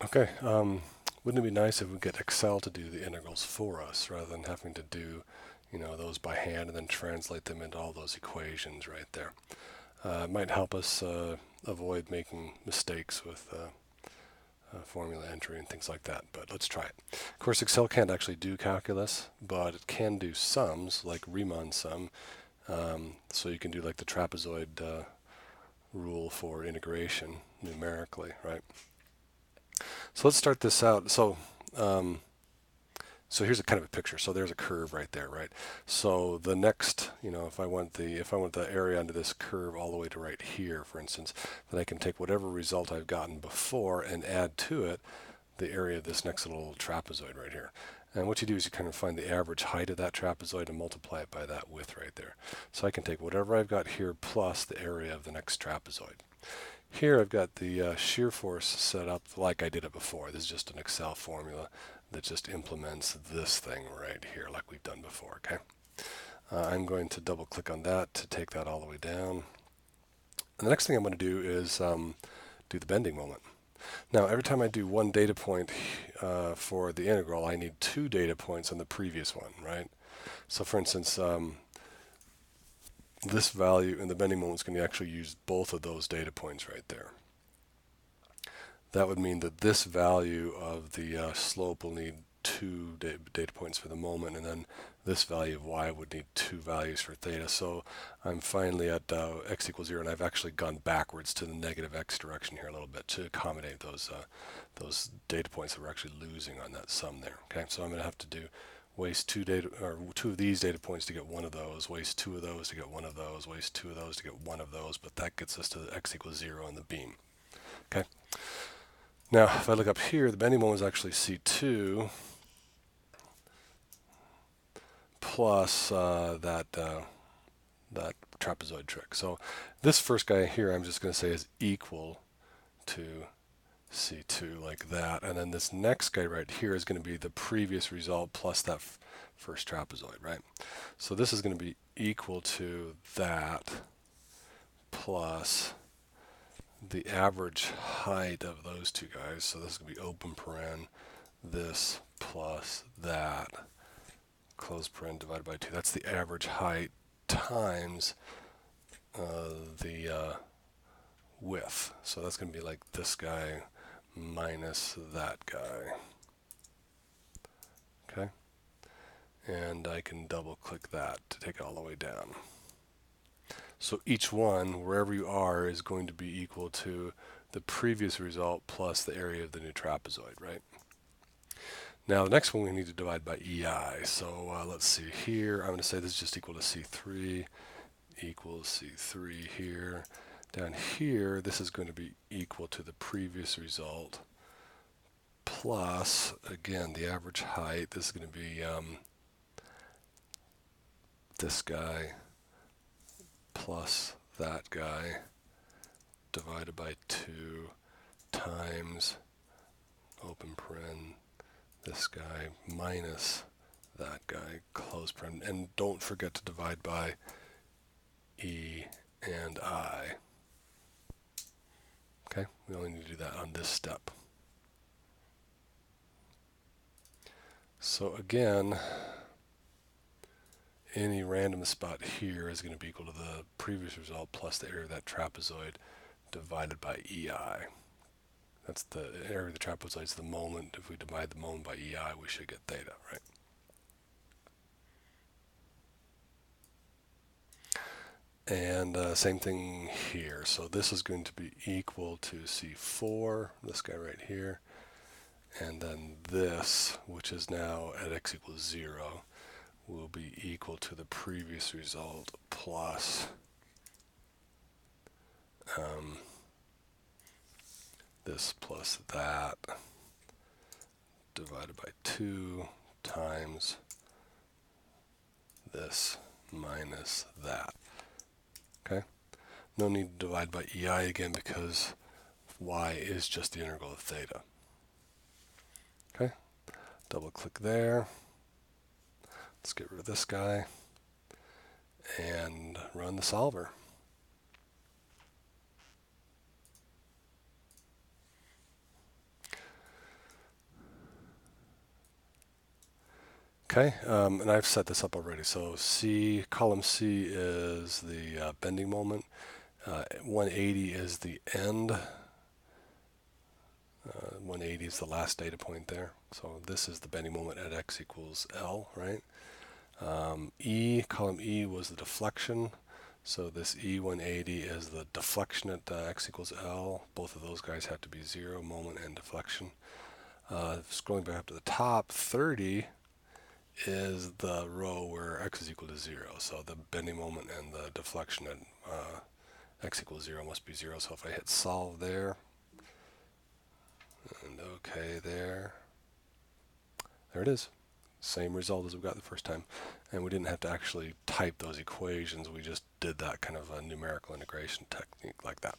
Okay, wouldn't it be nice if we get Excel to do the integrals for us rather than having to do, those by hand and then translate them into all those equations right there? It might help us avoid making mistakes with formula entry and things like that, but let's try it. Of course, Excel can't actually do calculus, but it can do sums, like Riemann sum. So you can do like the trapezoid rule for integration numerically, right? So let's start this out. Um, so here's a kind of a picture. So there's a curve right there, right? So the next, if I want the area under this curve all the way to right here, for instance, then I can take whatever result I've gotten before and add to it the area of this next little trapezoid right here. And what you do is you kind of find the average height of that trapezoid and multiply it by that width right there. So I can take whatever I've got here plus the area of the next trapezoid. Here I've got the shear force set up like I did it before. This is just an Excel formula that just implements this thing right here like we've done before, okay? I'm going to double click on that to take that all the way down. And the next thing I'm going to do is do the bending moment. Now, every time I do one data point for the integral, I need two data points on the previous one, right? So for instance, this value in the bending moment is going to actually use both of those data points right there. That would mean that this value of the slope will need two data points for the moment, and then this value of y would need two values for theta. So I'm finally at x equals 0, and I've actually gone backwards to the negative x direction here a little bit to accommodate those data points that we're actually losing on that sum there. Okay, so I'm going to have to do waste two of these data points to get one of those, waste two of those to get one of those, waste two of those to get one of those, but that gets us to the x equals 0 on the beam. Okay. Now, if I look up here, the bending moment is actually C2 plus that trapezoid trick. So this first guy here, I'm just going to say is equal to C2 like that. And then this next guy right here is going to be the previous result plus that first trapezoid, right? So this is going to be equal to that plus the average height of those two guys. So this is going to be open paren, this plus that, close paren divided by 2. That's the average height times the width. So that's going to be like this guy minus that guy. Okay? And I can double click that to take it all the way down. So each one, wherever you are, is going to be equal to the previous result plus the area of the new trapezoid, right? Now the next one we need to divide by EI. So let's see here. I'm going to say this is just equal to C3 equals C3 here. Down here, this is going to be equal to the previous result plus, again, the average height. This is going to be this guy plus that guy divided by 2 times open paren this guy minus that guy close paren. And don't forget to divide by E and I. Okay, we only need to do that on this step. So again, any random spot here is going to be equal to the previous result plus the area of that trapezoid divided by EI. That's the area of the trapezoid is the moment. If we divide the moment by EI, we should get theta, right? And same thing here. So this is going to be equal to C4, this guy right here. And then this, which is now at x equals 0, will be equal to the previous result plus this plus that divided by 2 times this minus that. Okay? No need to divide by EI again because y is just the integral of theta. Okay? Double click there. Let's get rid of this guy and run the solver. Okay, and I've set this up already. So C, column C is the bending moment. 180 is the end. 180 is the last data point there. So this is the bending moment at x equals L, right? E, column E was the deflection. So this E180 is the deflection at x equals L. Both of those guys have to be 0, moment and deflection. Scrolling back up to the top, 30 is the row where x is equal to 0. So the bending moment and the deflection at x equals 0 must be 0. So if I hit solve there, and OK there it is. Same result as we got the first time. And we didn't have to actually type those equations. We just did that kind of a numerical integration technique like that.